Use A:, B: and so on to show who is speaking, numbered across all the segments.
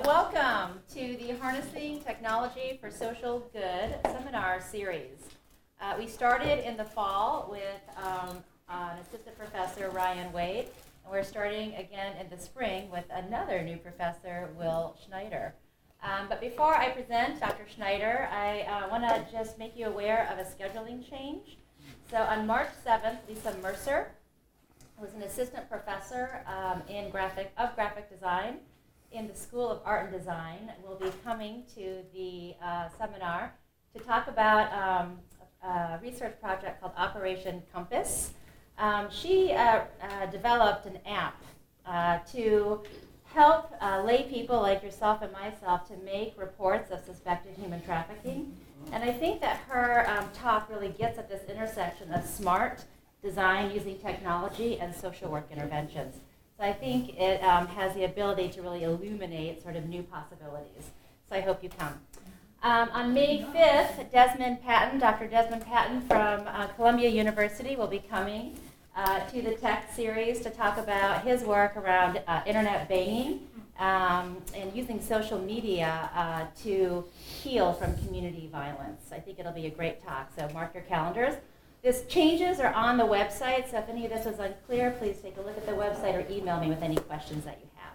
A: Welcome to the Harnessing Technology for Social Good seminar series. We started in the fall with an assistant professor, Ryan Wade, and we're starting again in the spring with another new professor, Will Schneider. But before I present Dr. Schneider, I want to just make you aware of a scheduling change. So on March 7th, Lisa Mercer, who was an assistant professor in graphic design in the School of Art and Design, will be coming to the seminar to talk about a research project called Operation Compass. She developed an app to help lay people like yourself and myself to make reports of suspected human trafficking. And I think that her talk really gets at this intersection of smart design using technology and social work interventions. So I think it has the ability to really illuminate sort of new possibilities. So I hope you come. On May 5th, Dr. Desmond Patton from Columbia University will be coming to the tech series to talk about his work around internet banging and using social media to heal from community violence. I think it'll be a great talk, so mark your calendars. These changes are on the website, so if any of this was unclear, please take a look at the website or email me with any questions that you have.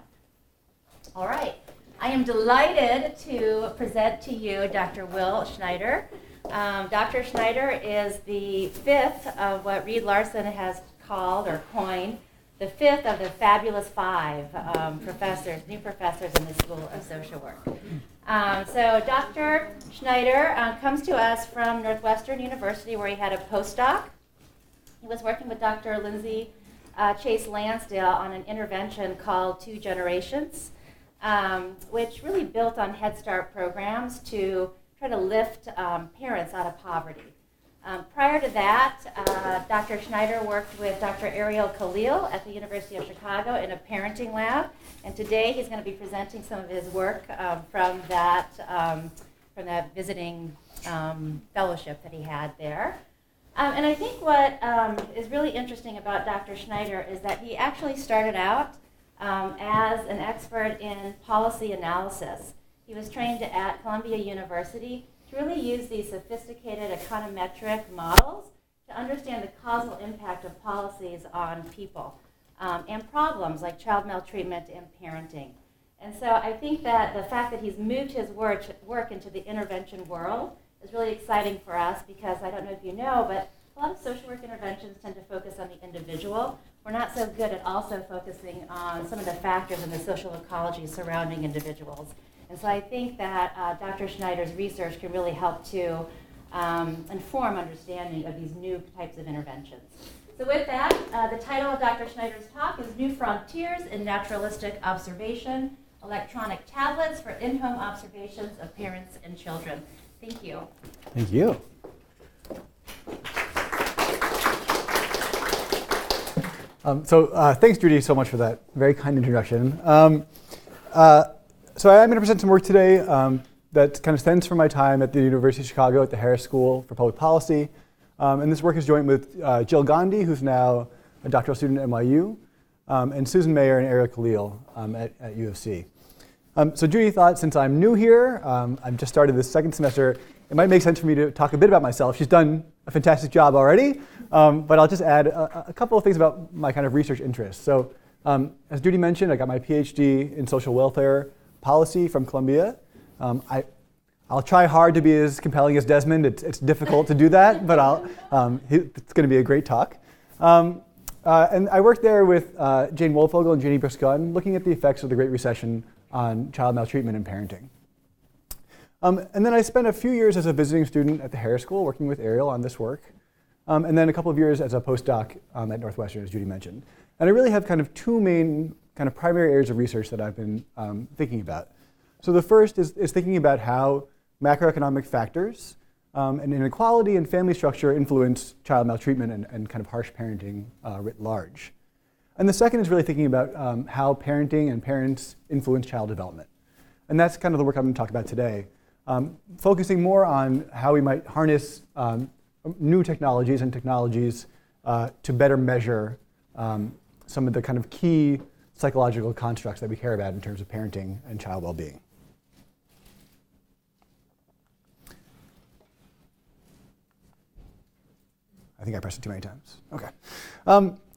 A: All right, I am delighted to present to you Dr. Will Schneider. Dr. Schneider is the fifth of what Reed Larson has called or coined the fifth of the fabulous five new professors in the School of Social Work. So Dr. Schneider comes to us from Northwestern University, where he had a postdoc. He was working with Dr. Lindsay Chase Lansdale on an intervention called 2 Generations, which really built on Head Start programs to try to lift parents out of poverty. Prior to that, Dr. Schneider worked with Dr. Ariel Khalil at the University of Chicago in a parenting lab, and today he's going to be presenting some of his work from that visiting fellowship that he had there. And I think what is really interesting about Dr. Schneider is that he actually started out as an expert in policy analysis. He was trained at Columbia University to really use these sophisticated econometric models to understand the causal impact of policies on people and problems like child maltreatment and parenting. And so I think that the fact that he's moved his work into the intervention world is really exciting for us, because I don't know if you know, but a lot of social work interventions tend to focus on the individual. We're not so good at also focusing on some of the factors in the social ecology surrounding individuals. And so I think that Dr. Schneider's research can really help to inform understanding of these new types of interventions. So with that, the title of Dr. Schneider's talk is New Frontiers in Naturalistic Observation, Electronic Tablets for In-Home Observations of Parents and Children. Thank you.
B: Thank you. Thanks, Judy, so much for that very kind introduction. So I'm going to present some work today that kind of stems from my time at the University of Chicago at the Harris School for Public Policy. And this work is joint with Jill Gandhi, who's now a doctoral student at NYU, and Susan Mayer and Ariel Khalil at U of C. So Judy thought, since I'm new here, I've just started this second semester, it might make sense for me to talk a bit about myself. She's done a fantastic job already, but I'll just add a couple of things about my kind of research interests. So as Judy mentioned, I got my PhD in social welfare policy from Columbia. I'll try hard to be as compelling as Desmond. It's difficult to do that, but it's going to be a great talk. And I worked there with Jane Wolfogel and Janie Briscon, looking at the effects of the Great Recession on child maltreatment and parenting. And then I spent a few years as a visiting student at the Harris School, working with Ariel on this work. And then a couple of years as a postdoc at Northwestern, as Judy mentioned. And I really have kind of two main kind of primary areas of research that I've been thinking about. So the first is thinking about how macroeconomic factors and inequality and family structure influence child maltreatment and kind of harsh parenting writ large. And the second is really thinking about how parenting and parents influence child development. And that's kind of the work I'm going to talk about today, focusing more on how we might harness new technologies to better measure some of the kind of key psychological constructs that we care about in terms of parenting and child well-being. I think I pressed it too many times. Okay.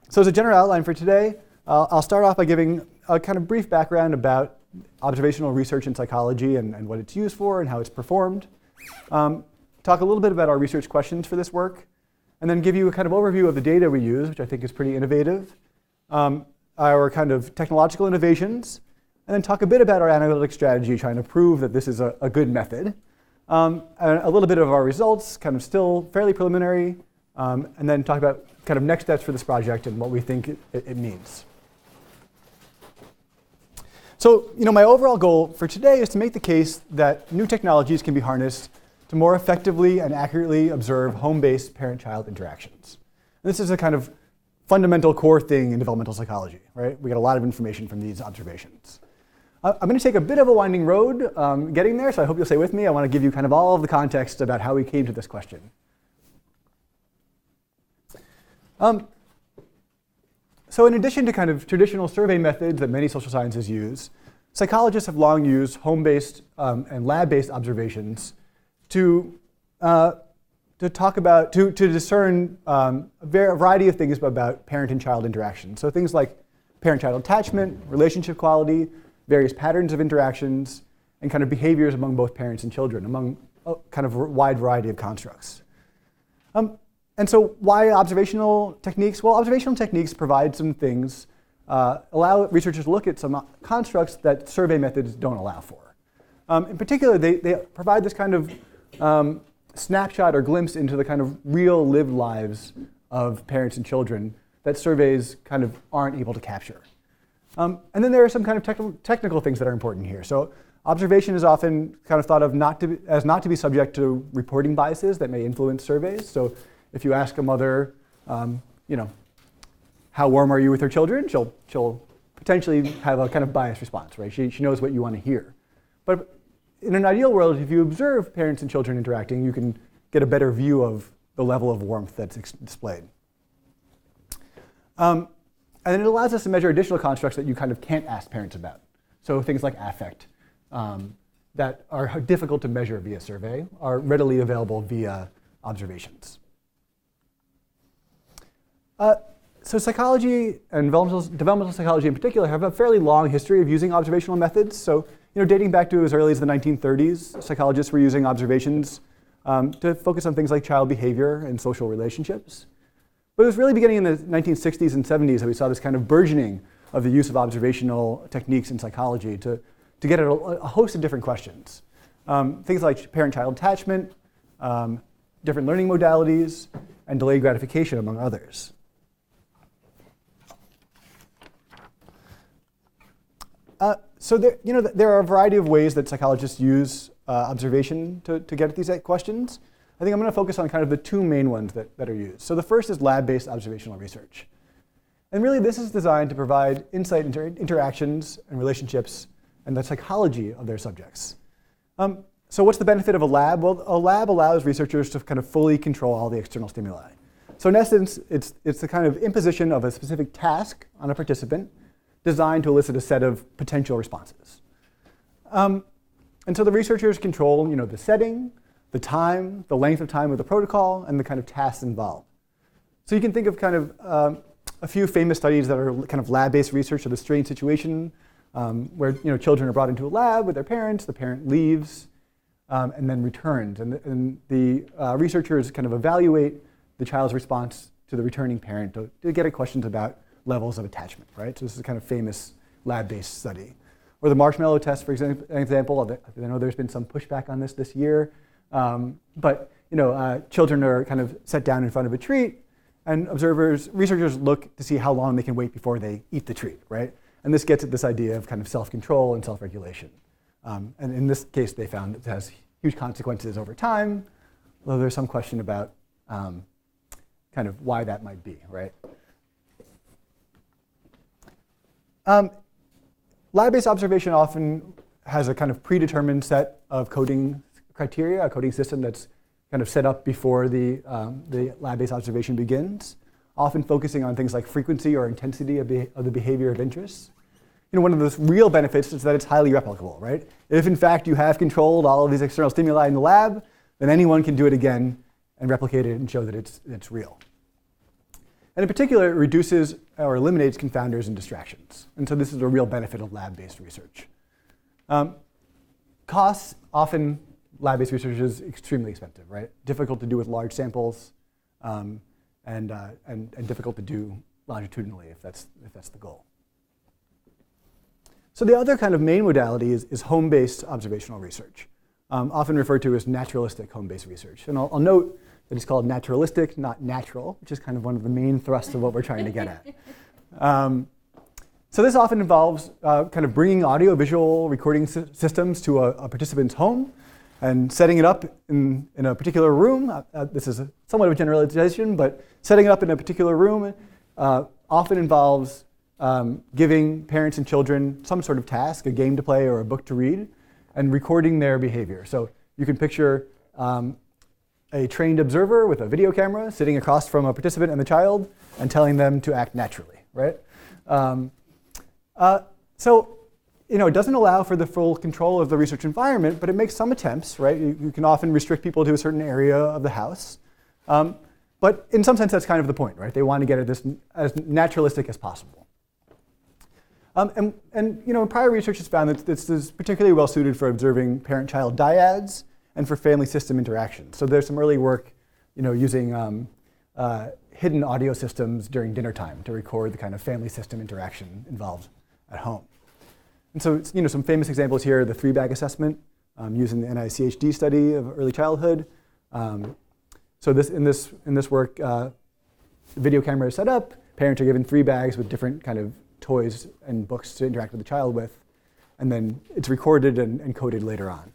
B: So as a general outline for today, I'll start off by giving a kind of brief background about observational research in psychology and what it's used for and how it's performed. Talk a little bit about our research questions for this work, and then give you a kind of overview of the data we use, which I think is pretty innovative, our kind of technological innovations, and then talk a bit about our analytic strategy, trying to prove that this is a good method. And a little bit of our results, kind of still fairly preliminary, and then talk about kind of next steps for this project and what we think it means. So, my overall goal for today is to make the case that new technologies can be harnessed to more effectively and accurately observe home-based parent-child interactions. And this is a kind of fundamental core thing in developmental psychology, right? We get a lot of information from these observations. I'm going to take a bit of a winding road getting there, so I hope you'll stay with me. I want to give you kind of all of the context about how we came to this question. So in addition to kind of traditional survey methods that many social sciences use, psychologists have long used home-based and lab-based observations to discern a variety of things about parent and child interaction. So things like parent-child attachment, relationship quality, various patterns of interactions, and kind of behaviors among both parents and children, among a kind of wide variety of constructs. And so why observational techniques? Well, observational techniques provide some things, allow researchers to look at some constructs that survey methods don't allow for. In particular, they provide this kind of snapshot or glimpse into the kind of real lived lives of parents and children that surveys kind of aren't able to capture. And then there are some kind of technical things that are important here. So observation is often kind of thought of not to be subject to reporting biases that may influence surveys. So if you ask a mother, how warm are you with her children, she'll potentially have a kind of biased response, right? She knows what you want to hear. But in an ideal world, if you observe parents and children interacting, you can get a better view of the level of warmth that's displayed. And it allows us to measure additional constructs that you kind of can't ask parents about. So things like affect that are difficult to measure via survey are readily available via observations. So psychology and developmental psychology in particular have a fairly long history of using observational methods. So, dating back to as early as the 1930s, psychologists were using observations to focus on things like child behavior and social relationships. But it was really beginning in the 1960s and 70s that we saw this kind of burgeoning of the use of observational techniques in psychology to get at a host of different questions. Things like parent-child attachment, different learning modalities, and delayed gratification, among others. So there are a variety of ways that psychologists use observation to get at these questions. I think I'm going to focus on kind of the two main ones that are used. So the first is lab-based observational research. And really this is designed to provide insight into interactions and relationships and the psychology of their subjects. So what's the benefit of a lab? Well, a lab allows researchers to kind of fully control all the external stimuli. So in essence, it's the kind of imposition of a specific task on a participant designed to elicit a set of potential responses. And so the researchers control, the setting, the time, the length of time of the protocol, and the kind of tasks involved. So you can think of kind of a few famous studies that are kind of lab-based research of the strange situation where children are brought into a lab with their parents, the parent leaves, and then returns. And the researchers kind of evaluate the child's response to the returning parent to get at questions about levels of attachment, right? So this is a kind of famous lab-based study. Or the marshmallow test, for example. I know there's been some pushback on this year. But children are kind of set down in front of a treat, and researchers look to see how long they can wait before they eat the treat, right? And this gets at this idea of kind of self-control and self-regulation. And in this case, they found it has huge consequences over time, although there's some question about kind of why that might be, right? Lab-based observation often has a kind of predetermined set of coding criteria, a coding system that's kind of set up before the lab-based observation begins, often focusing on things like frequency or intensity of the behavior of interest. one of the real benefits is that it's highly replicable, right? If in fact you have controlled all of these external stimuli in the lab, then anyone can do it again and replicate it and show that it's real. And in particular, it reduces or eliminates confounders and distractions. And so this is a real benefit of lab-based research. Costs, often lab-based research is extremely expensive, right? Difficult to do with large samples, and difficult to do longitudinally if that's the goal. So the other kind of main modality is home-based observational research, often referred to as naturalistic home-based research. And I'll note that it's called naturalistic, not natural, which is kind of one of the main thrusts of what we're trying to get at. So this often involves kind of bringing audio-visual recording systems to a participant's home and setting it up in a particular room. This is somewhat of a generalization, but setting it up in a particular room often involves giving parents and children some sort of task, a game to play or a book to read, and recording their behavior. So you can picture a trained observer with a video camera sitting across from a participant and the child and telling them to act naturally, right? So it doesn't allow for the full control of the research environment, but it makes some attempts, right? You can often restrict people to a certain area of the house. But in some sense, that's kind of the point, right? They want to get at this as naturalistic as possible. Prior research has found that this is particularly well suited for observing parent-child dyads and for family system interactions. So there's some early work, using hidden audio systems during dinner time to record the kind of family system interaction involved at home. And so, some famous examples here: the 3-bag assessment using the NICHD study of early childhood. So in this work, the video camera is set up. Parents are given 3 bags with different kind of toys and books to interact with the child with, and then it's recorded and coded later on.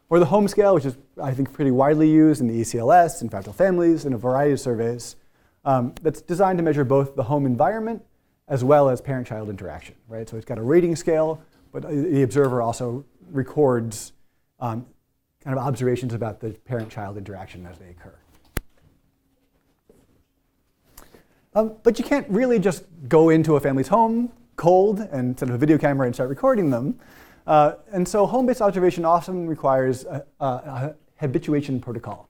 B: Or the home scale, which is, I think, pretty widely used in the ECLS and fractal families and a variety of surveys, that's designed to measure both the home environment as well as parent-child interaction, right? So it's got a rating scale, but the observer also records kind of observations about the parent-child interaction as they occur. But you can't really just go into a family's home cold and set up a video camera and start recording them. And so home-based observation often requires a habituation protocol.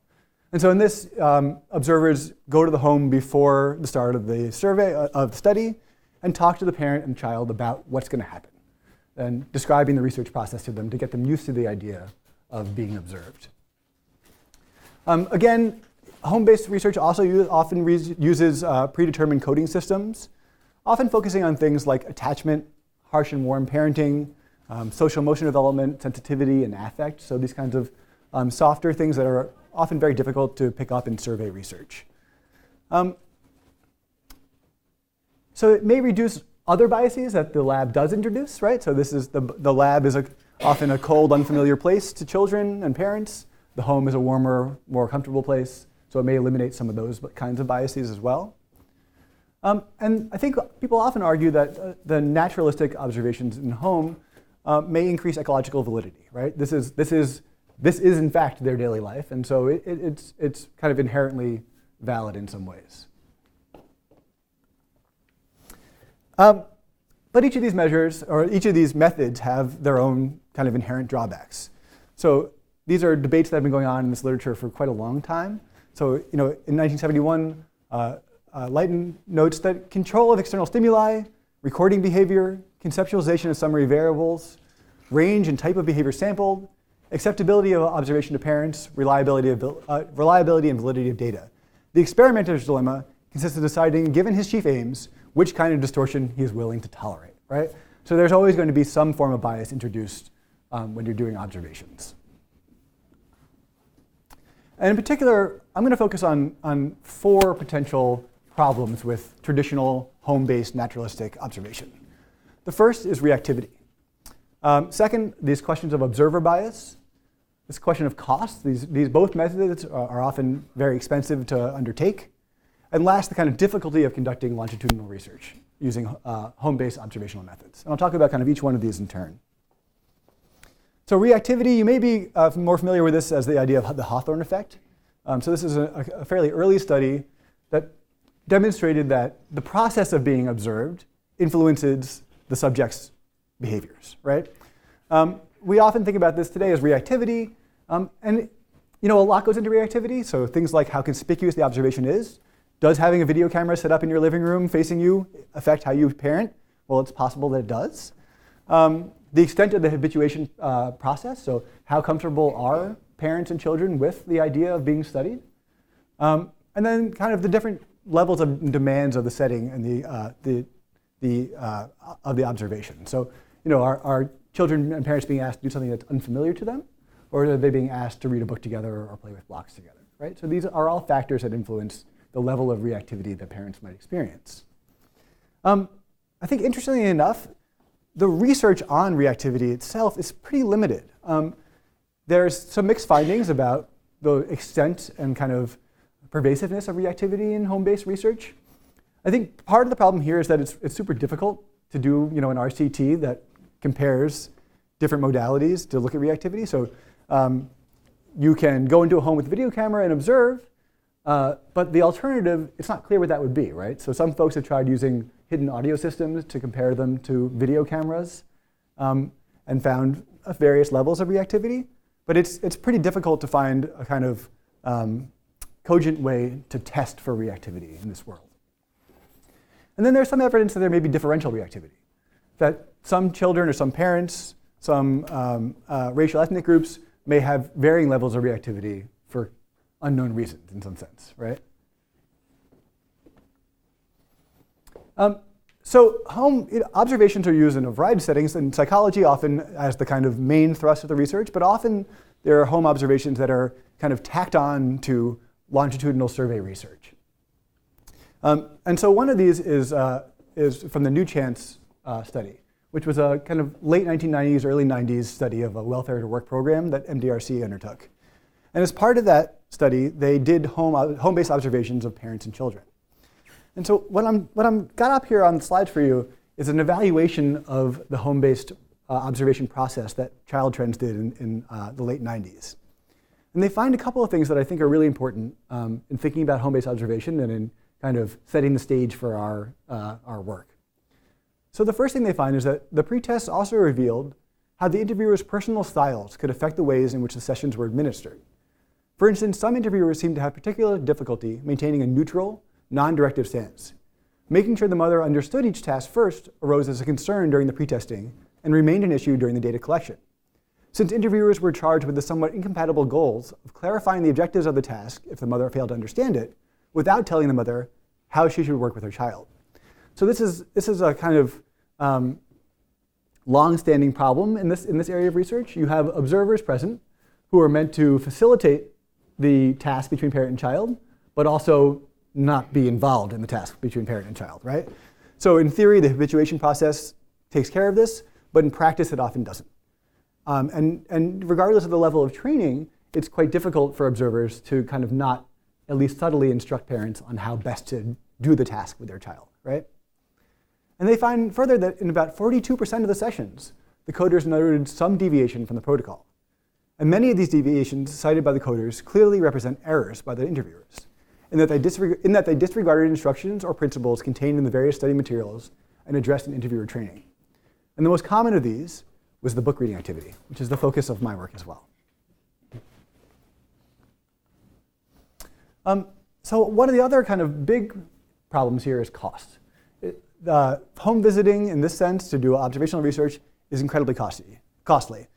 B: And so in this, observers go to the home before the start of the survey, of the study, and talk to the parent and child about what's going to happen, and describing the research process to them to get them used to the idea of being observed. Again, home-based research also often uses predetermined coding systems, often focusing on things like attachment, harsh and warm parenting, social emotion development, sensitivity, and affect. So these kinds of softer things that are often very difficult to pick up in survey research. So it may reduce other biases that the lab does introduce, right? So this is the lab is often a cold, unfamiliar place to children and parents. The home is a warmer, more comfortable place. So it may eliminate some of those kinds of biases as well. And I think people often argue that the naturalistic observations in home may increase ecological validity, right? This is in fact their daily life, and so it's kind of inherently valid in some ways. But each of these measures, or each of these methods, have their own kind of inherent drawbacks. So these are debates that have been going on in this literature for quite a long time. So in 1971, Leighton notes that control of external stimuli, recording behavior, conceptualization of summary variables, range and type of behavior sampled, acceptability of observation to parents, reliability and validity of data. The experimenter's dilemma consists of deciding, given his chief aims, which kind of distortion he is willing to tolerate, right? So there's always going to be some form of bias introduced when you're doing observations. And in particular, I'm going to focus on 4 potential problems with traditional home-based naturalistic observation. The first is reactivity. Second, these questions of observer bias. This question of cost. These both methods are often very expensive to undertake. And last, the kind of difficulty of conducting longitudinal research using home-based observational methods. And I'll talk about kind of each one of these in turn. So reactivity, you may be more familiar with this as the idea of the Hawthorne effect. So this is a fairly early study that demonstrated that the process of being observed influences the subject's behaviors, right? We often think about this today as reactivity, and a lot goes into reactivity. So things like how conspicuous the observation is. Does having a video camera set up in your living room facing you affect how you parent? Well, it's possible that it does. The extent of the habituation process, so how comfortable are parents and children with the idea of being studied? And then kind of the different levels of demands of the setting and of the observation. So, are children and parents being asked to do something that's unfamiliar to them, or are they being asked to read a book together or play with blocks together, right? So these are all factors that influence the level of reactivity that parents might experience. I think interestingly enough, the research on reactivity itself is pretty limited. There's some mixed findings about the extent and kind of pervasiveness of reactivity in home-based research. I think part of the problem here is that it's super difficult to do an RCT that compares different modalities to look at reactivity. So you can go into a home with a video camera and observe, but the alternative, it's not clear what that would be, right? So some folks have tried using hidden audio systems to compare them to video cameras and found various levels of reactivity. But it's pretty difficult to find a kind of cogent way to test for reactivity in this world. And then there's some evidence that there may be differential reactivity, that some children or some parents, some racial ethnic groups may have varying levels of reactivity for unknown reasons in some sense, right? So home observations are used in a variety of settings, and psychology often as the kind of main thrust of the research, but often there are home observations that are kind of tacked on to longitudinal survey research. And so one of these is from the New Chance study, which was a kind of late 1990s, early 90s study of a welfare to work program that MDRC undertook. And as part of that study, they did home-based observations of parents and children. And so what I'm got up here on the slides for you is an evaluation of the home-based observation process that Child Trends did in the late 90s. And they find a couple of things that I think are really important in thinking about home-based observation and in kind of setting the stage for our work. So the first thing they find is that the pretest also revealed how the interviewer's personal styles could affect the ways in which the sessions were administered. For instance, some interviewers seemed to have particular difficulty maintaining a neutral, non-directive stance. Making sure the mother understood each task first arose as a concern during the pretesting and remained an issue during the data collection. Since interviewers were charged with the somewhat incompatible goals of clarifying the objectives of the task if the mother failed to understand it, without telling the mother how she should work with her child. So this is a kind of long-standing problem in this area of research. You have observers present who are meant to facilitate the task between parent and child, but also not be involved in the task between parent and child, right? So in theory, the habituation process takes care of this, but in practice, it often doesn't. And regardless of the level of training, it's quite difficult for observers to kind of not at least subtly instruct parents on how best to do the task with their child, right? And they find further that in about 42% of the sessions, the coders noted some deviation from the protocol. And many of these deviations cited by the coders clearly represent errors by the interviewers, in that they disregarded instructions or principles contained in the various study materials and addressed in interviewer training. And the most common of these was the book reading activity, which is the focus of my work as well. So one of the other kind of big problems here is cost. Home visiting, in this sense, to do observational research is incredibly costly.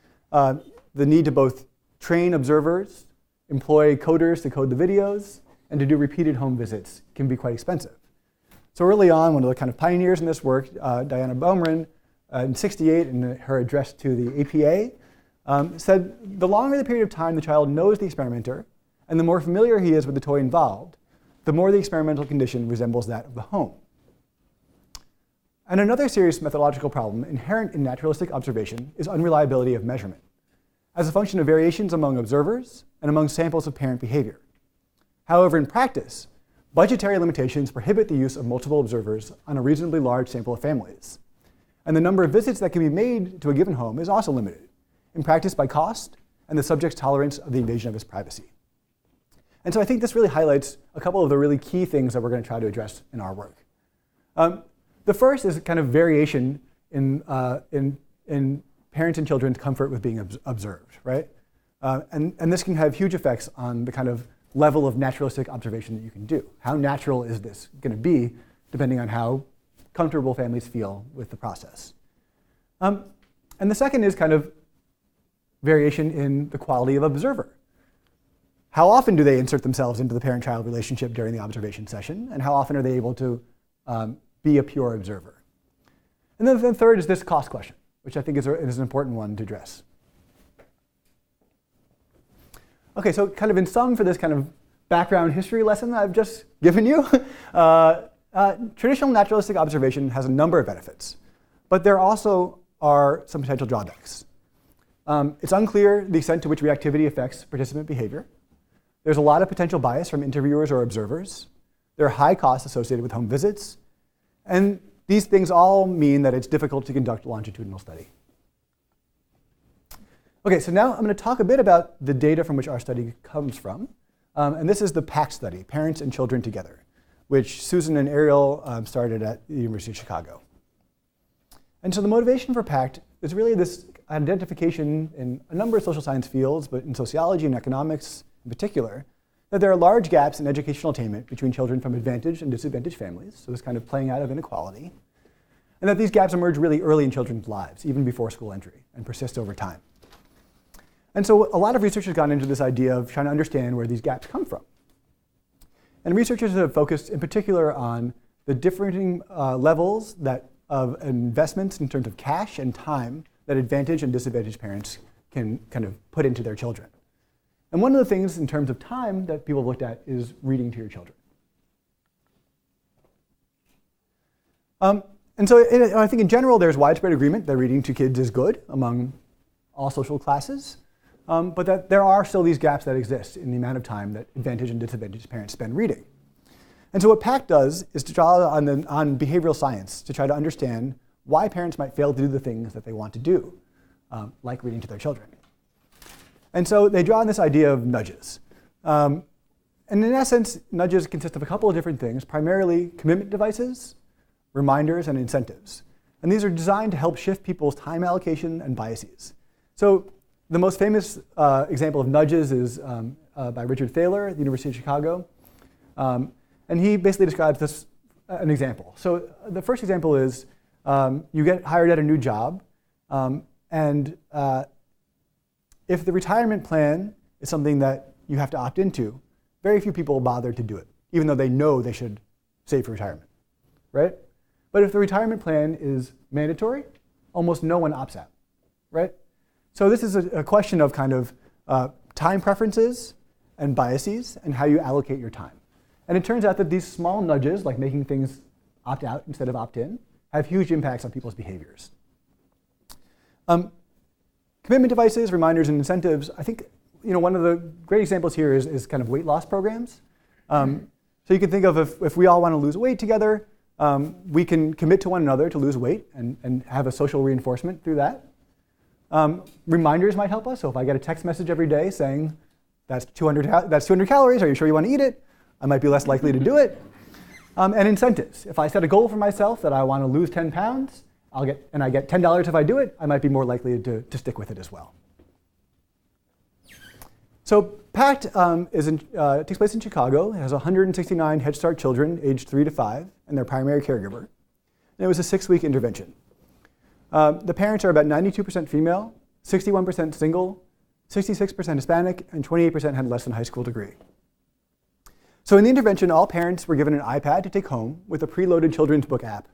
B: The need to both train observers, employ coders to code the videos, and to do repeated home visits can be quite expensive. So early on, one of the kind of pioneers in this work, Diana Baumrin, in '68, in her address to the APA, said, the longer the period of time the child knows the experimenter, and the more familiar he is with the toy involved, the more the experimental condition resembles that of the home. And another serious methodological problem inherent in naturalistic observation is unreliability of measurement, as a function of variations among observers and among samples of parent behavior. However, in practice, budgetary limitations prohibit the use of multiple observers on a reasonably large sample of families. And the number of visits that can be made to a given home is also limited, in practice by cost and the subject's tolerance of the invasion of his privacy. And so I think this really highlights a couple of the really key things that we're going to try to address in our work. The first is kind of variation in in parents and children's comfort with being observed, right? And this can have huge effects on the kind of level of naturalistic observation that you can do. How natural is this going to be, depending on how comfortable families feel with the process. And the second is kind of variation in the quality of observer. How often do they insert themselves into the parent-child relationship during the observation session, and how often are they able to be a pure observer? And then the third is this cost question, which I think is an important one to address. Okay, so kind of in sum for this kind of background history lesson that I've just given you, traditional naturalistic observation has a number of benefits, but there also are some potential drawbacks. It's unclear the extent to which reactivity affects participant behavior. There's a lot of potential bias from interviewers or observers. There are high costs associated with home visits. And these things all mean that it's difficult to conduct a longitudinal study. Okay, so now I'm going to talk a bit about the data from which our study comes from. And this is the PACT study, Parents and Children Together, which Susan and Ariel started at the University of Chicago. And so the motivation for PACT is really this identification in a number of social science fields, but in sociology and economics in particular, that there are large gaps in educational attainment between children from advantaged and disadvantaged families, so this kind of playing out of inequality, and that these gaps emerge really early in children's lives, even before school entry, and persist over time. And so a lot of research has gone into this idea of trying to understand where these gaps come from. And researchers have focused in particular on the differing levels of investments in terms of cash and time that advantaged and disadvantaged parents can kind of put into their children. And one of the things in terms of time that people looked at is reading to your children. And so I think in general there's widespread agreement that reading to kids is good among all social classes, but that there are still these gaps that exist in the amount of time that advantaged and disadvantaged parents spend reading. And so what PACT does is to draw on behavioral science to try to understand why parents might fail to do the things that they want to do, like reading to their children. And so they draw on this idea of nudges. And in essence, nudges consist of a couple of different things, primarily commitment devices, reminders, and incentives. And these are designed to help shift people's time allocation and biases. So the most famous example of nudges is by Richard Thaler at the University of Chicago. And he basically describes this an example. So the first example is you get hired at a new job, and if the retirement plan is something that you have to opt into, very few people bother to do it, even though they know they should save for retirement, right? But if the retirement plan is mandatory, almost no one opts out, right? So this is a question of kind of time preferences and biases and how you allocate your time. And it turns out that these small nudges, like making things opt out instead of opt in, have huge impacts on people's behaviors. Commitment devices, reminders, and incentives, I think one of the great examples here is kind of weight loss programs. So you can think of if we all want to lose weight together, we can commit to one another to lose weight and have a social reinforcement through that. Reminders might help us. So if I get a text message every day saying, that's 200 calories, are you sure you want to eat it? I might be less likely to do it. And incentives. If I set a goal for myself that I want to lose 10 pounds, I get $10 if I do it, I might be more likely to stick with it as well. So PACT takes place in Chicago. It has 169 Head Start children aged 3 to 5 and their primary caregiver. And it was a 6-week intervention. The parents are about 92% female, 61% single, 66% Hispanic, and 28% had less than a high school degree. So in the intervention, all parents were given an iPad to take home with a preloaded children's book app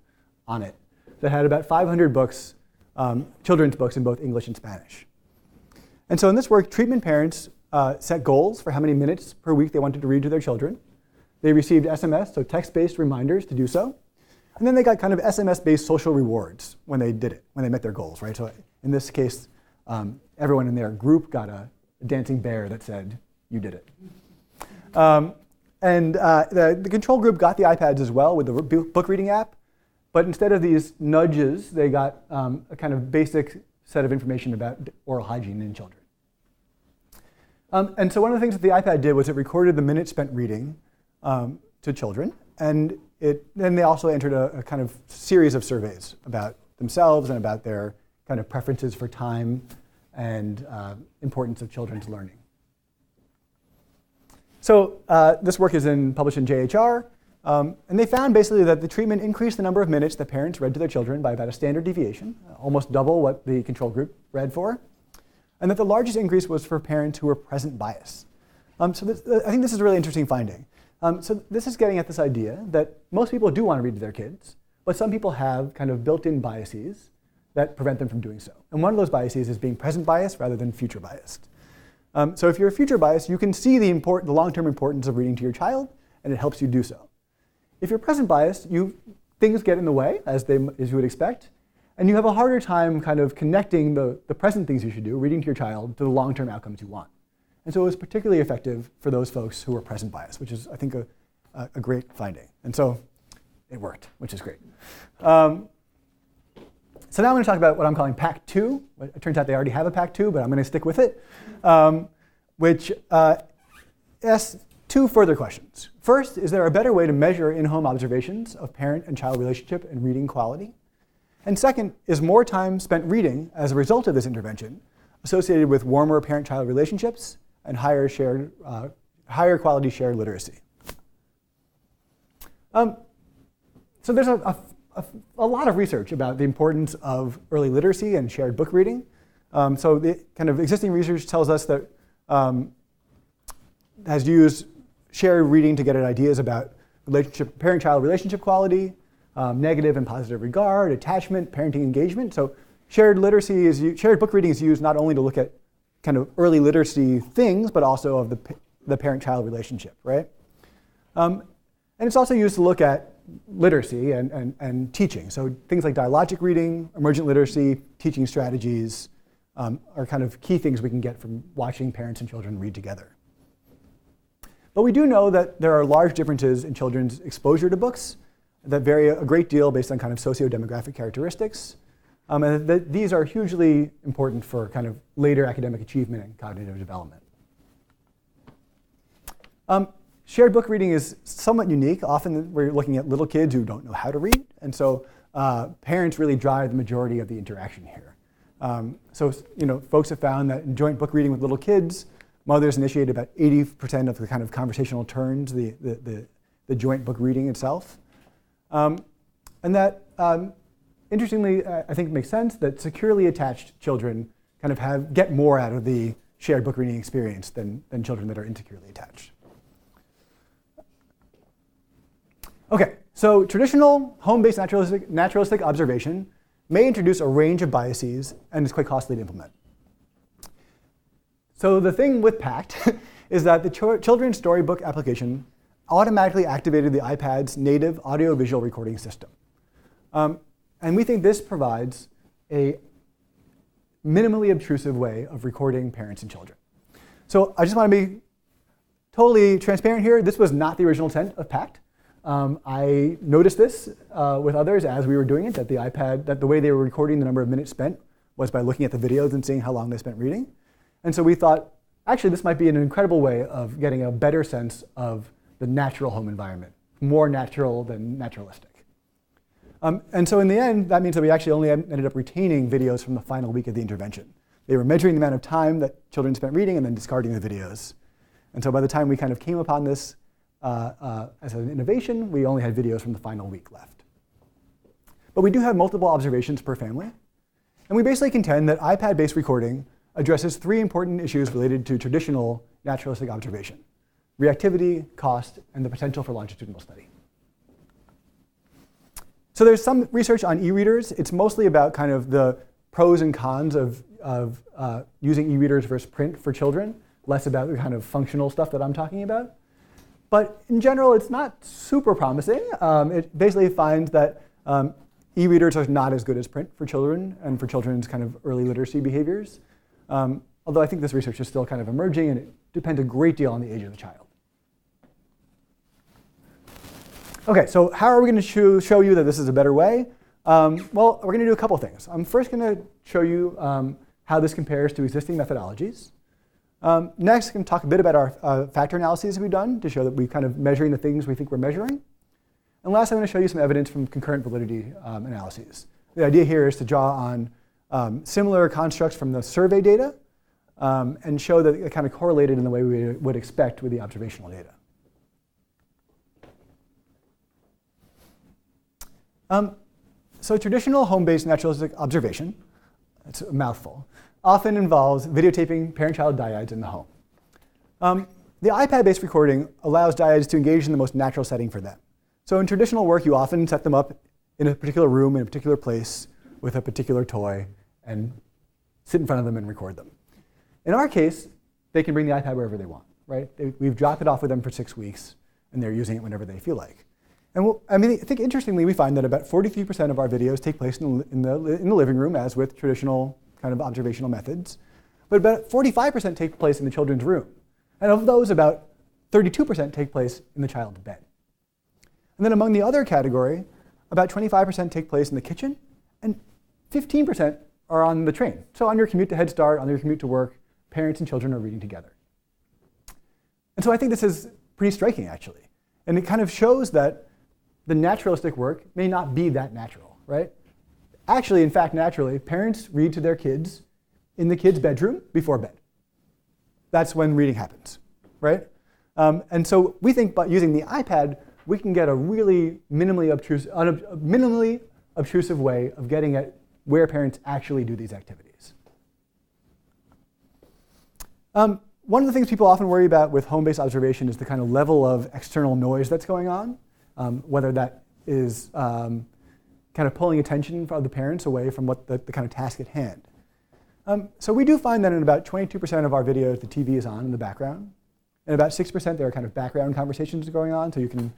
B: on it that had about 500 books, children's books in both English and Spanish. And so in this work, treatment parents set goals for how many minutes per week they wanted to read to their children. They received SMS, so text-based reminders to do so. And then they got kind of SMS-based social rewards when they did it, when they met their goals, right? So in this case, everyone in their group got a dancing bear that said, you did it. And the control group got the iPads as well with the book reading app. But instead of these nudges, they got a kind of basic set of information about oral hygiene in children. And so one of the things that the iPad did was it recorded the minutes spent reading to children. And then they also entered a kind of series of surveys about themselves and about their kind of preferences for time and importance of children's learning. So this work is published in JHR, and they found basically that the treatment increased the number of minutes that parents read to their children by about a standard deviation, almost double what the control group read for, and that the largest increase was for parents who were present bias. I think this is a really interesting finding. So this is getting at this idea that most people do want to read to their kids, but some people have kind of built-in biases that prevent them from doing so. And one of those biases is being present biased rather than future biased. So if you're future biased, you can see the long-term importance of reading to your child, and it helps you do so. If you're present biased, things get in the way, as you would expect, and you have a harder time kind of connecting the present things you should do, reading to your child, to the long-term outcomes you want. And so it was particularly effective for those folks who were present biased, which is, I think, a great finding. And so it worked, which is great. So now I'm going to talk about what I'm calling PACT II. It turns out they already have a PACT II, but I'm going to stick with it, which asks two further questions. First, is there a better way to measure in-home observations of parent and child relationship and reading quality? And second, is more time spent reading as a result of this intervention associated with warmer parent-child relationships and higher quality shared literacy? So there's a lot of research about the importance of early literacy and shared book reading. So the kind of existing research tells us that has used shared reading to get at ideas about parent-child relationship quality, negative and positive regard, attachment, parenting engagement. So shared book reading is used not only to look at kind of early literacy things, but also of the parent-child relationship, right? And it's also used to look at literacy and teaching. So things like dialogic reading, emergent literacy, teaching strategies are kind of key things we can get from watching parents and children read together. But we do know that there are large differences in children's exposure to books that vary a great deal based on kind of socio-demographic characteristics. And that these are hugely important for kind of later academic achievement and cognitive development. Shared book reading is somewhat unique. Often we're looking at little kids who don't know how to read, and so parents really drive the majority of the interaction here. Folks have found that in joint book reading with little kids, mothers initiate about 80% of the kind of conversational turns, the joint book reading itself. And that, interestingly, I think makes sense that securely attached children kind of get more out of the shared book reading experience than children that are insecurely attached. Okay, so traditional home-based naturalistic observation may introduce a range of biases and is quite costly to implement. So the thing with PACT is that the children's storybook application automatically activated the iPad's native audio-visual recording system. And we think this provides a minimally obtrusive way of recording parents and children. So I just want to be totally transparent here. This was not the original intent of PACT. I noticed this with others as we were doing it, that the iPad, that the way they were recording the number of minutes spent was by looking at the videos and seeing how long they spent reading. And so we thought, actually, this might be an incredible way of getting a better sense of the natural home environment, more natural than naturalistic. And so in the end, that means that we actually only ended up retaining videos from the final week of the intervention. They were measuring the amount of time that children spent reading and then discarding the videos. And so by the time we kind of came upon this as an innovation, we only had videos from the final week left. But we do have multiple observations per family. And we basically contend that iPad-based recording addresses three important issues related to traditional naturalistic observation: reactivity, cost, and the potential for longitudinal study. So there's some research on e-readers. It's mostly about kind of the pros and cons of using e-readers versus print for children, less about the kind of functional stuff that I'm talking about. But in general, it's not super promising. It basically finds that e-readers are not as good as print for children and for children's kind of early literacy behaviors. Although I think this research is still kind of emerging, and it depends a great deal on the age of the child. OK, so how are we going to show you that this is a better way? Well, we're going to do a couple things. I'm first going to show you how this compares to existing methodologies. Next, I'm going to talk a bit about our factor analyses we've done to show that we're kind of measuring the things we think we're measuring. And last, I'm going to show you some evidence from concurrent validity analyses. The idea here is to draw on similar constructs from the survey data and show that it kind of correlated in the way we would expect with the observational data. So traditional home-based naturalistic observation, it's a mouthful, often involves videotaping parent-child dyads in the home. The iPad-based recording allows dyads to engage in the most natural setting for them. So in traditional work, you often set them up in a particular room, in a particular place, with a particular toy, and sit in front of them and record them. In our case, they can bring the iPad wherever they want, right? We've dropped it off with them for 6 weeks, and they're using it whenever they feel like. And I think interestingly, we find that about 43% of our videos take place in the living room, as with traditional kind of observational methods. But about 45% take place in the children's room. And of those, about 32% take place in the child's bed. And then among the other category, about 25% take place in the kitchen, and 15% are on the train. So on your commute to Head Start, on your commute to work, parents and children are reading together. And so I think this is pretty striking, actually. And it kind of shows that the naturalistic work may not be that natural, right? Actually, in fact, naturally, parents read to their kids in the kid's bedroom before bed. That's when reading happens, right? And so we think by using the iPad, we can get a really minimally obtrusive way of getting at where parents actually do these activities. One of the things people often worry about with home-based observation is the kind of level of external noise that's going on, whether that is kind of pulling attention of the parents away from what the kind of task at hand. So we do find that in about 22% of our videos, the TV is on in the background. And about 6% there are kind of background conversations going on. So you can,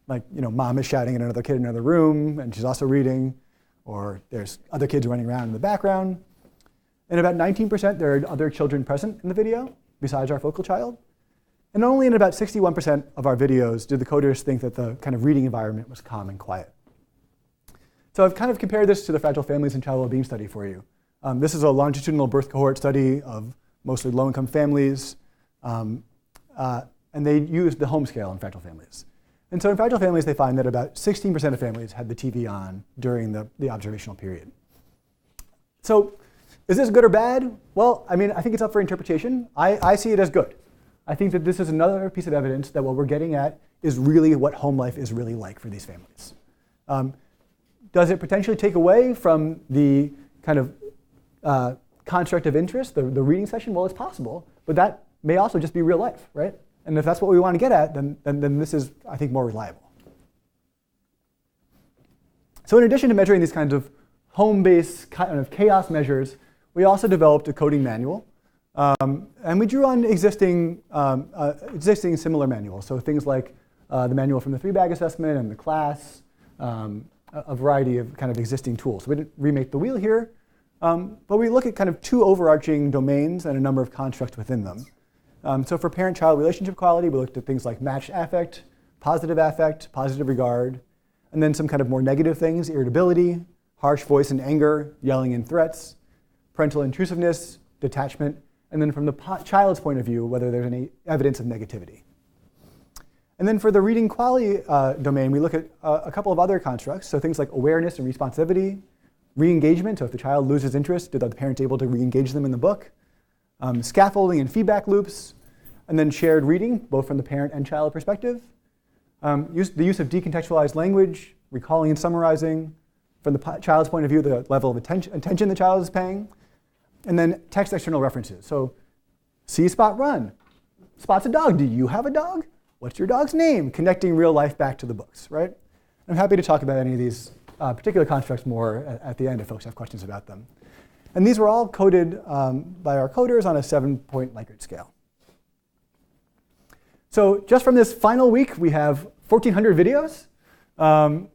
B: like, mom is shouting at another kid in another room, and she's also reading. Or there's other kids running around in the background. And about 19% there are other children present in the video, besides our focal child. And only in about 61% of our videos do the coders think that the kind of reading environment was calm and quiet. So I've kind of compared this to the Fragile Families and Child Wellbeing study for you. This is a longitudinal birth cohort study of mostly low-income families. And they used the home scale in Fragile Families. And so in Fragile Families, they find that about 16% of families had the TV on during the observational period. So is this good or bad? Well, I mean, I think it's up for interpretation. I see it as good. I think that this is another piece of evidence that what we're getting at is really what home life is really like for these families. Does it potentially take away from the kind of construct of interest, the reading session? Well, it's possible, but that may also just be real life, right? And if that's what we want to get at, then this is, I think, more reliable. So in addition to measuring these kinds of home-based kind of chaos measures, we also developed a coding manual. And we drew on existing similar manuals. So things like the manual from the 3-bag assessment and the class, a variety of kind of existing tools. So we didn't remake the wheel here, but we look at kind of 2 overarching domains and a number of constructs within them. So for parent-child relationship quality, we looked at things like matched affect, positive regard, and then some kind of more negative things, irritability, harsh voice and anger, yelling and threats, parental intrusiveness, detachment, and then from the child's point of view, whether there's any evidence of negativity. And then for the reading quality domain, we look at a couple of other constructs, so things like awareness and responsivity, re-engagement, so if the child loses interest, are the parents able to re-engage them in the book, scaffolding and feedback loops, and then shared reading, both from the parent and child perspective, the use of decontextualized language, recalling and summarizing, from the child's point of view, the level of attention the child is paying, and then text external references. So see Spot run. Spot's a dog. Do you have a dog? What's your dog's name? Connecting real life back to the books, right? I'm happy to talk about any of these particular constructs more at the end if folks have questions about them. And these were all coded by our coders on a 7-point Likert scale. So just from this final week, we have 1,400 videos.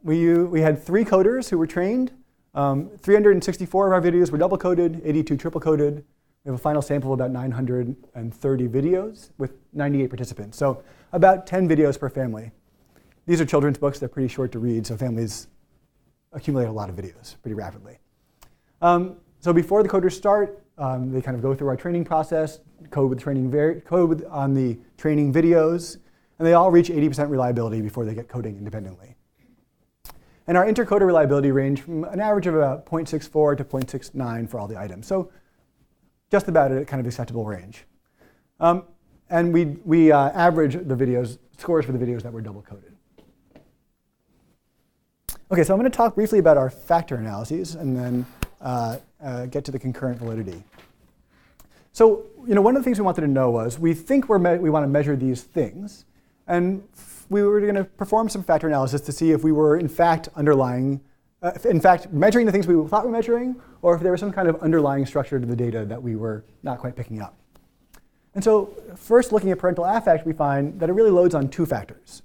B: We had 3 coders who were trained. 364 of our videos were double-coded, 82 triple-coded. We have a final sample of about 930 videos with 98 participants. So about 10 videos per family. These are children's books. They're pretty short to read, so families accumulate a lot of videos pretty rapidly. So before the coders start, they kind of go through our training process, code on the training videos, and they all reach 80% reliability before they get coding independently. And our intercoder reliability range from an average of about 0.64 to 0.69 for all the items. So just about a kind of acceptable range. And we average the scores for the videos that were double coded. OK, so I'm going to talk briefly about our factor analyses and then get to the concurrent validity. So one of the things we wanted to know was we think we want to measure these things. And we were going to perform some factor analysis to see if we were in fact measuring the things we thought we were measuring, or if there was some kind of underlying structure to the data that we were not quite picking up. And so first, looking at parental affect, we find that it really loads on two factors.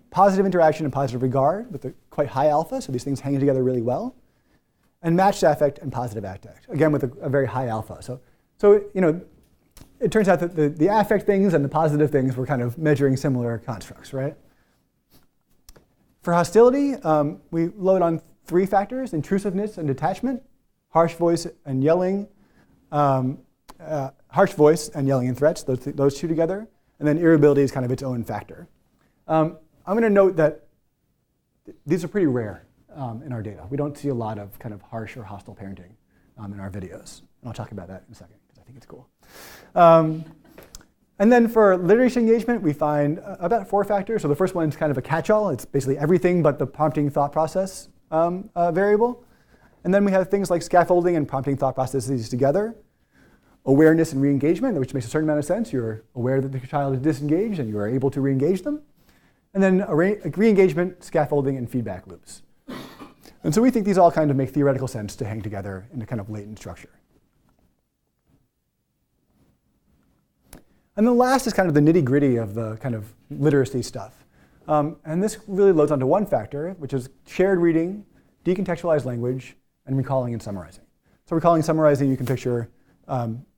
B: Positive interaction and positive regard with a quite high alpha, so these things hang together really well. And matched affect and positive affect, again with a very high alpha. So it turns out that the affect things and the positive things were kind of measuring similar constructs, right? For hostility, we load on three factors: intrusiveness and detachment, harsh voice and yelling, harsh voice and yelling and threats, those two together. And then irritability is kind of its own factor. I'm going to note that these are pretty rare in our data. We don't see a lot of kind of harsh or hostile parenting in our videos. And I'll talk about that in a second, because I think it's cool. And then for literacy engagement, we find about 4 factors. So the first one is kind of a catch-all. It's basically everything but the prompting thought process variable. And then we have things like scaffolding and prompting thought processes together. Awareness and re-engagement, which makes a certain amount of sense. You're aware that the child is disengaged, and you are able to re-engage them. And then re-engagement, scaffolding, and feedback loops. And so we think these all kind of make theoretical sense to hang together in a kind of latent structure. And the last is kind of the nitty-gritty of the kind of literacy stuff. And this really loads onto one factor, which is shared reading, decontextualized language, and recalling and summarizing. So recalling and summarizing, you can picture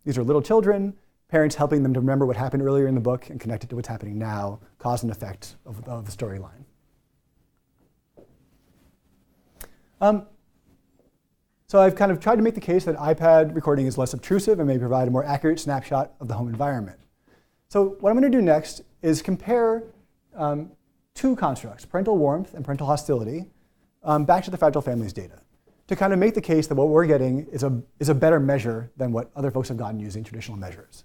B: these are little children, parents helping them to remember what happened earlier in the book and connect it to what's happening now, cause and effect of the storyline. So I've kind of tried to make the case that iPad recording is less obtrusive and may provide a more accurate snapshot of the home environment. So what I'm going to do next is compare two constructs, parental warmth and parental hostility, back to the Fragile Families data to kind of make the case that what we're getting is a better measure than what other folks have gotten using traditional measures.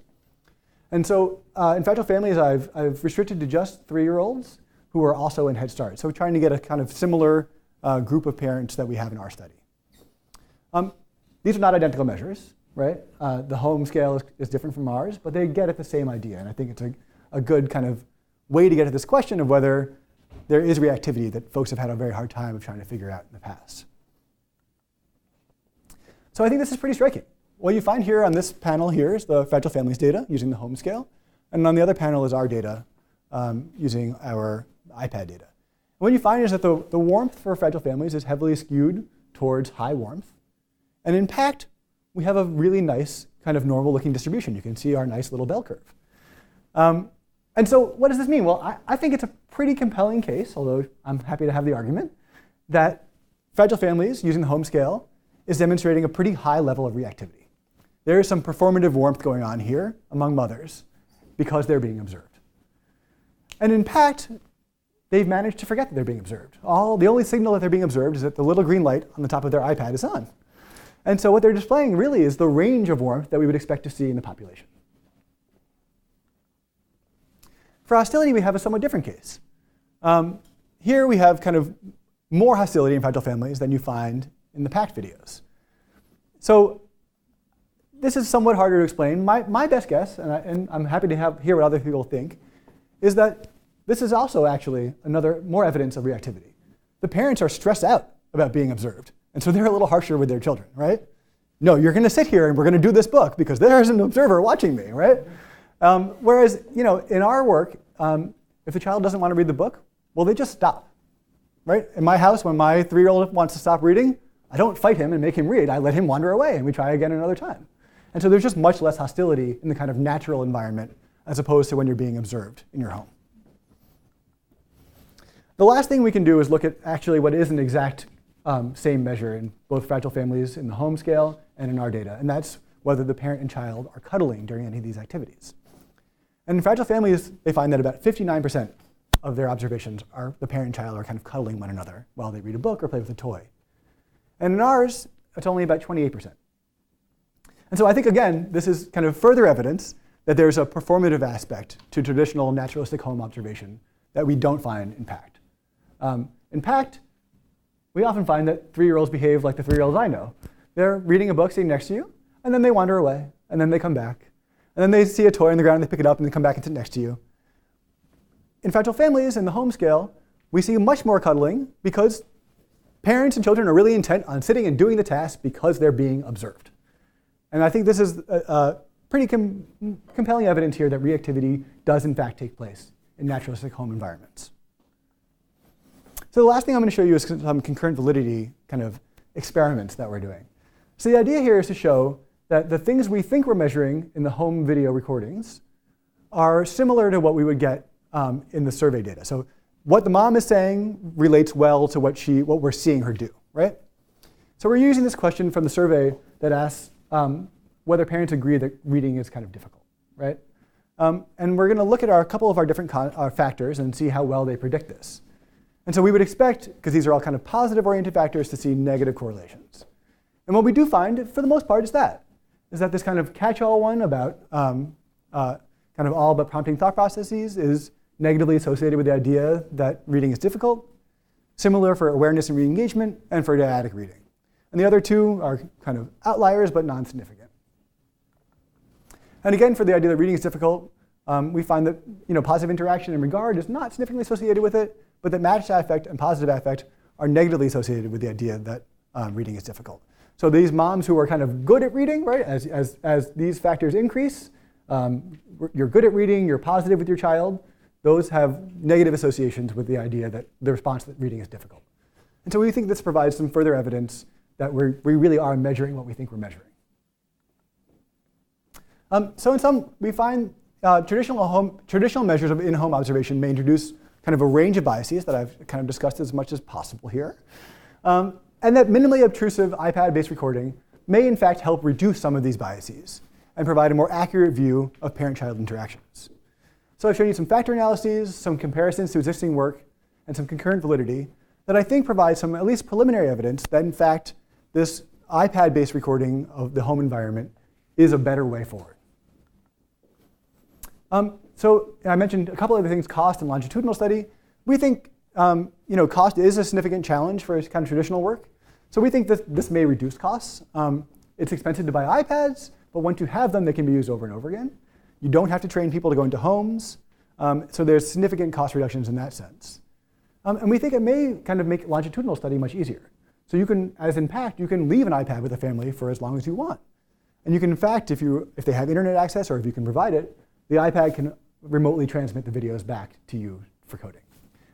B: And so in Fragile Families, I've restricted to just 3-year-olds who are also in Head Start. So we're trying to get a kind of similar group of parents that we have in our study. These are not identical measures, right? The home scale is different from ours, but they get at the same idea. And I think it's a good kind of way to get at this question of whether there is reactivity that folks have had a very hard time of trying to figure out in the past. So I think this is pretty striking. What you find here on this panel here is the Fragile Families data using the home scale. And on the other panel is our data using our iPad data. And what you find is that the warmth for Fragile Families is heavily skewed towards high warmth. And in PACT, we have a really nice kind of normal-looking distribution. You can see our nice little bell curve. And so what does this mean? Well, I think it's a pretty compelling case, although I'm happy to have the argument, that Fragile Families using the home scale is demonstrating a pretty high level of reactivity. There is some performative warmth going on here among mothers because they're being observed. And in PACT, they've managed to forget that they're being observed. The only signal that they're being observed is that the little green light on the top of their iPad is on. And so what they're displaying really is the range of warmth that we would expect to see in the population. For hostility, we have a somewhat different case. Here we have kind of more hostility in Fragile Families than you find in the PACT videos. So this is somewhat harder to explain. My best guess, and I'm happy to hear what other people think, is that this is also actually more evidence of reactivity. The parents are stressed out about being observed. And so they're a little harsher with their children, right? No, you're going to sit here and we're going to do this book because there's an observer watching me, right? Whereas, in our work, if the child doesn't want to read the book, well, they just stop, right? In my house, when my 3-year-old wants to stop reading, I don't fight him and make him read. I let him wander away and we try again another time. And so there's just much less hostility in the kind of natural environment as opposed to when you're being observed in your home. The last thing we can do is look at actually what is an exact same measure in both Fragile Families in the home scale and in our data, and that's whether the parent and child are cuddling during any of these activities. And in Fragile Families, they find that about 59% of their observations are the parent and child are kind of cuddling one another while they read a book or play with a toy. And in ours, it's only about 28%. And so I think, again, this is kind of further evidence that there's a performative aspect to traditional naturalistic home observation that we don't find in PACT. In PACT, we often find that 3-year-olds behave like the 3-year-olds I know. They're reading a book sitting next to you, and then they wander away, and then they come back. And then they see a toy on the ground, and they pick it up, and they come back and sit next to you. In fractal families, in the home scale, we see much more cuddling because parents and children are really intent on sitting and doing the task because they're being observed. And I think this is pretty compelling evidence here that reactivity does in fact take place in naturalistic home environments. So the last thing I'm going to show you is some concurrent validity kind of experiments that we're doing. So the idea here is to show that the things we think we're measuring in the home video recordings are similar to what we would get in the survey data. So what the mom is saying relates well to what we're seeing her do, right? So we're using this question from the survey that asks whether parents agree that reading is kind of difficult, right? And we're going to look at a couple of our different factors and see how well they predict this. And so we would expect, because these are all kind of positive-oriented factors, to see negative correlations. And what we do find, for the most part, is that this kind of catch-all one about kind of all but prompting thought processes is negatively associated with the idea that reading is difficult, similar for awareness and re-engagement, and for dyadic reading. And the other two are kind of outliers, but non-significant. And again, for the idea that reading is difficult, we find that positive interaction and regard is not significantly associated with it, but that matched affect and positive affect are negatively associated with the idea that reading is difficult. So these moms who are kind of good at reading, right, as these factors increase, you're good at reading, you're positive with your child, those have negative associations with the idea that the response that reading is difficult. And so we think this provides some further evidence that we really are measuring what we think we're measuring. So in sum, we find traditional measures of in-home observation may introduce kind of a range of biases that I've kind of discussed as much as possible here. And that minimally obtrusive iPad-based recording may in fact help reduce some of these biases and provide a more accurate view of parent-child interactions. So I've shown you some factor analyses, some comparisons to existing work, and some concurrent validity that I think provide some at least preliminary evidence that in fact this iPad-based recording of the home environment is a better way forward. So I mentioned a couple other things, cost and longitudinal study. We think cost is a significant challenge for kind of traditional work. So we think this may reduce costs. It's expensive to buy iPads, but once you have them, they can be used over and over again. You don't have to train people to go into homes. So there's significant cost reductions in that sense. And we think it may kind of make longitudinal study much easier. So you can, as in PACT, you can leave an iPad with a family for as long as you want. And you can, in fact, if they have internet access or if you can provide it, the iPad can remotely transmit the videos back to you for coding.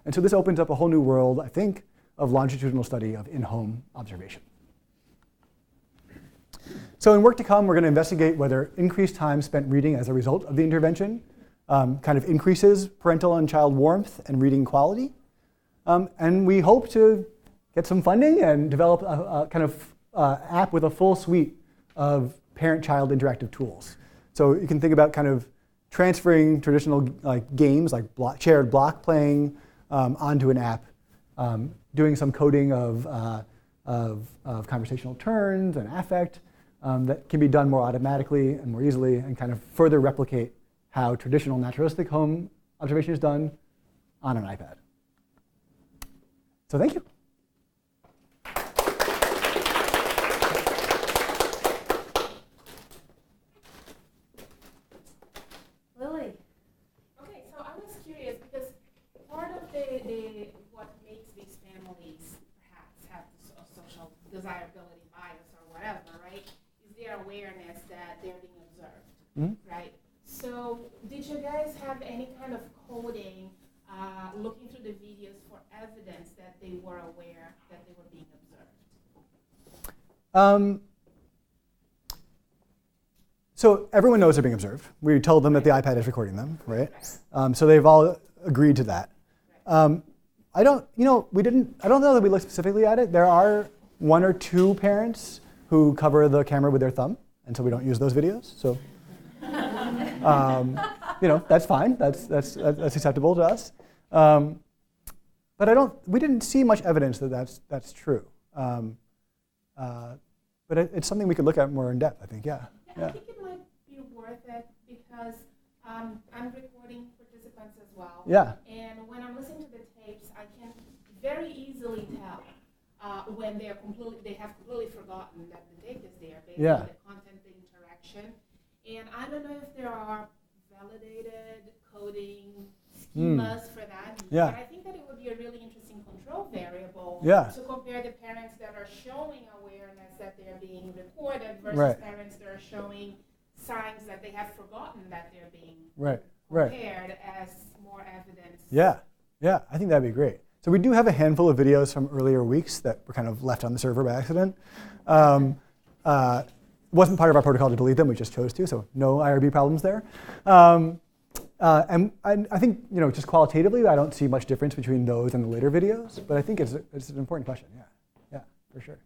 B: And so this opens up a whole new world, I think, of longitudinal study of in-home observation. So in work to come, we're going to investigate whether increased time spent reading as a result of the intervention kind of increases parental and child warmth and reading quality. And we hope to get some funding and develop a kind of app with a full suite of parent-child interactive tools. So you can think about kind of transferring traditional games like shared block playing onto an app, doing some coding of conversational turns and affect that can be done more automatically and more easily and kind of further replicate how traditional naturalistic home observation is done on an iPad. So thank you.
A: Lily.
C: Okay, so I was curious because part of what makes these families perhaps have this social desirability bias or whatever, right, is their awareness that they're being observed, right? So did you guys have any kind of coding looking through the videos for evidence that they were aware that they were being observed?
B: So everyone knows they're being observed. We told them that the iPad is recording them, right? So they've all agreed to that. I don't know that we looked specifically at it. There are 1 or 2 parents who cover the camera with their thumb, and so we don't use those videos. So, that's fine. That's acceptable to us. But we didn't see much evidence that that's true. But it's something we could look at more in depth, I think, yeah.
C: I think it might be worth it because I'm recording participants as well.
B: Yeah.
C: And when I'm listening to the tapes, I can very easily tell when they have completely forgotten that the tape is there based on the content, the interaction. And I don't know if there are validated coding schemas for that.
B: Yeah.
C: But I think that it would be a really interesting control variable to compare the parents that are showing awareness that they're being recorded versus parents that are showing signs that they have forgotten that they're being compared as more evidence.
B: Yeah, I think that'd be great. So we do have a handful of videos from earlier weeks that were kind of left on the server by accident. Wasn't part of our protocol to delete them, we just chose to, so no IRB problems there. And I think, just qualitatively, I don't see much difference between those and the later videos, but I think it's an important question, yeah, for sure.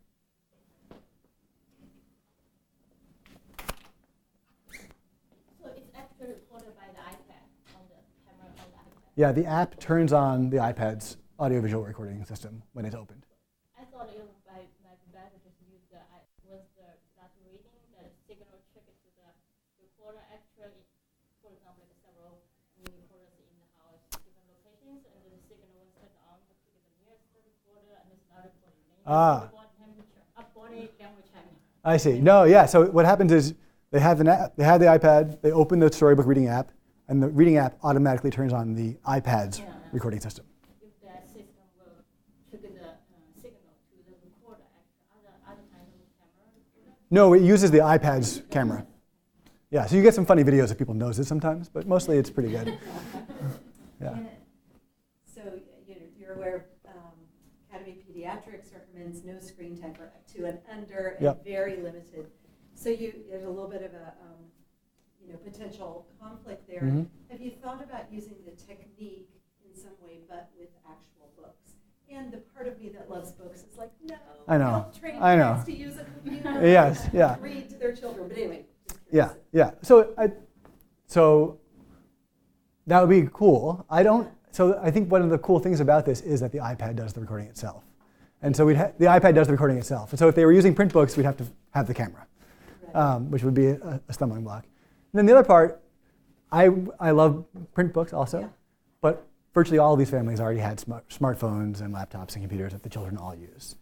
A: So it's actually recorded by the iPad, on the camera on the iPad?
B: Yeah, the app turns on the iPad's audiovisual recording system when it's opened.
A: I thought it might be better just use once the start reading, the signal trick to the recorder. Actually, for example, like several recorders in the house, different locations, and the signal was turned on to pick the nearest recorder and it started recording. Body temperature.
B: I see. No, yeah. So what happens is they have the iPad, they open the storybook reading app, and the reading app automatically turns on the iPad's recording system.
A: If that system will trigger the signal to the recorder, other kind of camera recorder?
B: No, it uses the iPad's camera. Yeah, so you get some funny videos if people nose it sometimes, but mostly it's pretty good. Yeah.
D: So you're aware of Academy Pediatrics recommends no screen time for 2 and under, and very limited. So there's a little bit of a potential conflict there.
B: Mm-hmm.
D: Have you thought about using the technique in some way, but with actual books? And the part of me that loves books is like, no,
B: I know.
D: don't train parents to use a computer.
B: Yes, yeah.
D: Read to their children. But anyway.
B: Yeah. So that would be cool. So I think one of the cool things about this is that the iPad does the recording itself. And so the iPad does the recording itself. And so if they were using print books, we'd have to have the camera, which would be a stumbling block. And then the other part, I love print books also, but virtually all of these families already had smartphones and laptops and computers that the children all use.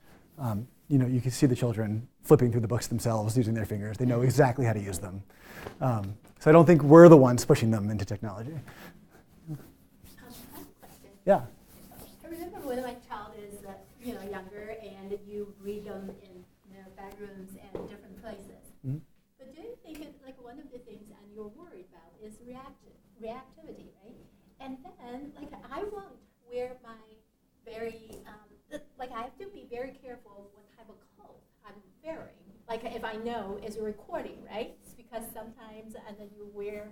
B: You can see the children flipping through the books themselves using their fingers. They know exactly how to use them. So I don't think we're the ones pushing them into technology. Yeah.
E: I remember when my child is younger, and you read them in their bedrooms and different places.
B: Mm-hmm.
E: But do you think one of the things and you're worried about is reactivity, right? And then I won't wear my very I have to be very careful what type of clothes I'm wearing. If I know it's a recording, right? It's because sometimes and then you wear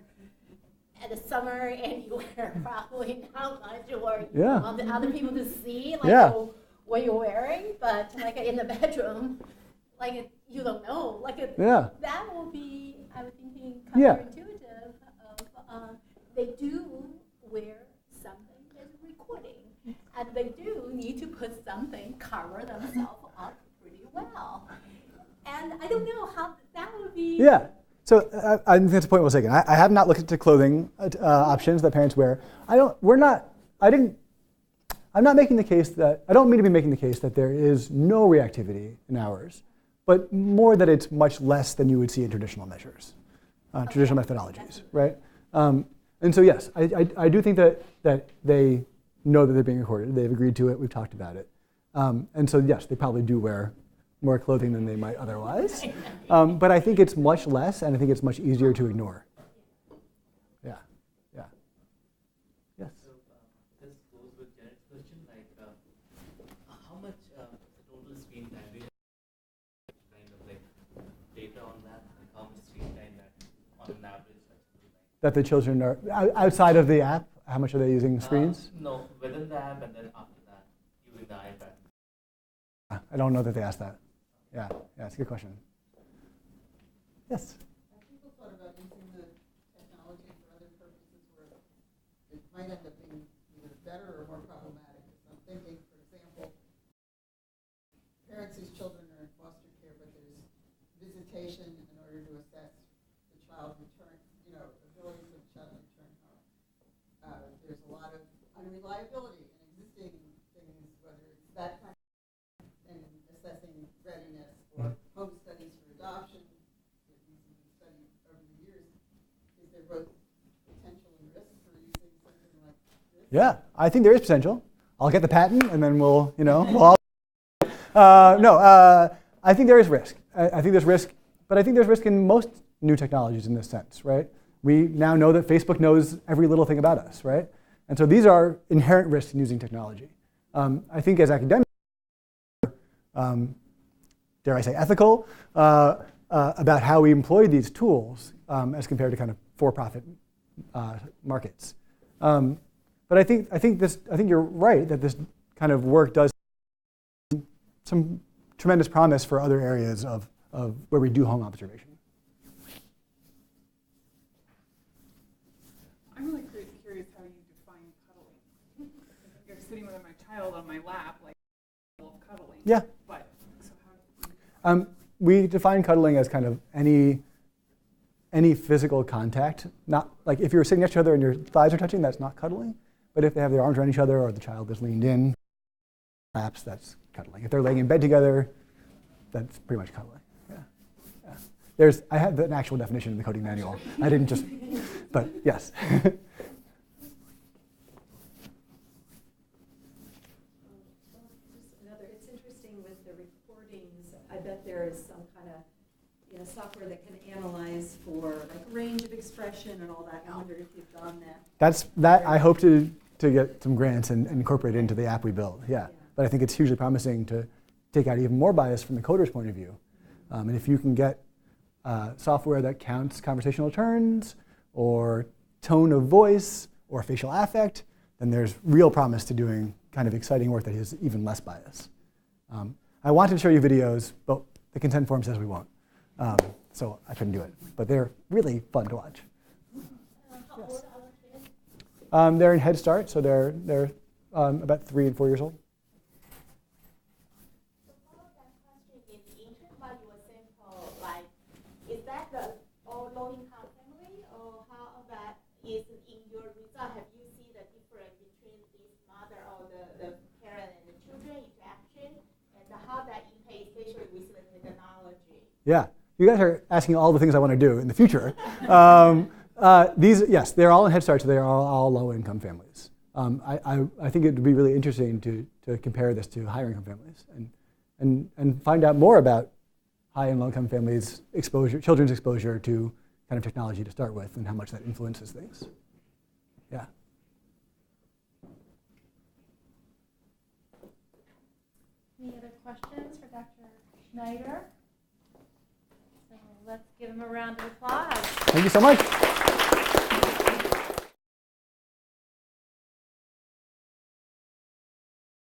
E: at the summer and you wear probably not much or want the other people to see what you're wearing, but in the bedroom, you don't know. That will be, I was thinking, counterintuitive of they do wear something that's recording, and they do need to put something cover themselves up pretty well. And I don't know how that would be.
B: Yeah. So I think that's a point well taken. I have not looked into clothing options that parents wear. I don't mean to be making the case that there is no reactivity in ours, but more that it's much less than you would see in traditional measures, traditional methodologies, right? And so yes, I do think that they know that they're being recorded. They've agreed to it. We've talked about it. And so yes, they probably do wear more clothing than they might otherwise. But I think it's much less, and I think it's much easier to ignore. Yeah. Yes.
F: So this goes with Janet's question, how much total screen time do you have data on that? How much screen time that on an average
B: That the children are outside of the app? How much are they using screens?
F: No, within the app and then after that, using the iPad.
B: I don't know that they asked that. Yeah, it's a good question. Yes?
G: Have people thought about using the technology for other purposes where it might end up being either better or more problematic? Because I'm thinking, for example, parents whose children are in foster care, but there's visitation in order to assess the child's return, ability for the child to return home. There's a lot of unreliability in existing things, whether it's that kind of and assessing readiness or home studies for adoption that needs to be studied over the years. Is there both potential and risk for using something like this?
B: Yeah, I think there is potential. I'll get the patent, and then we'll all. I think there is risk. I think there's risk, but I think there's risk in most new technologies in this sense, right? We now know that Facebook knows every little thing about us, right? And so these are inherent risks in using technology. I think as academics, dare I say ethical, about how we employ these tools as compared to kind of for-profit markets. But I think you're right that this kind of work does some tremendous promise for other areas of where we do home observation.
H: I'm really curious how you define cuddling. You're sitting with my child on my lap, like cuddling.
B: Yeah.
H: But so how?
B: We define cuddling as kind of any physical contact. Not like if you're sitting next to each other and your thighs are touching, that's not cuddling. But if they have their arms around each other or the child is leaned in, perhaps that's cuddling. If they're laying in bed together, that's pretty much cuddling. Yeah. I have an actual definition in the coding manual. I didn't just, but yes.
D: It's interesting with the recordings. I bet there is some kind of software that can analyze for like range of expression and all that. I wonder if you've done that.
B: I hope to get some grants and incorporate it into the app we build. Yeah. But I think it's hugely promising to take out even more bias from the coder's point of view. And if you can get software that counts conversational turns or tone of voice or facial affect, then there's real promise to doing kind of exciting work that has even less bias. I wanted to show you videos, but the consent form says we won't. So I couldn't do it. But they're really fun to watch.
E: How old are kids?
B: They're in Head Start, so they're about 3 and 4 years old.
E: Is that the all low-income family, or how that is in your result? Have you seen the difference between this mother or the parent and the children interaction, and how that impacts, especially with the technology?
B: Yeah, you guys are asking all the things I want to do in the future. Yes, they're all in Head Start, so they are all low-income families. I think it would be really interesting to compare this to higher-income families and find out more about high and low-income families' children's exposure to kind of technology to start with, and how much that influences things. Yeah.
A: Any other questions for Dr. Schneider? So let's give him a round of applause.
B: Thank you so much.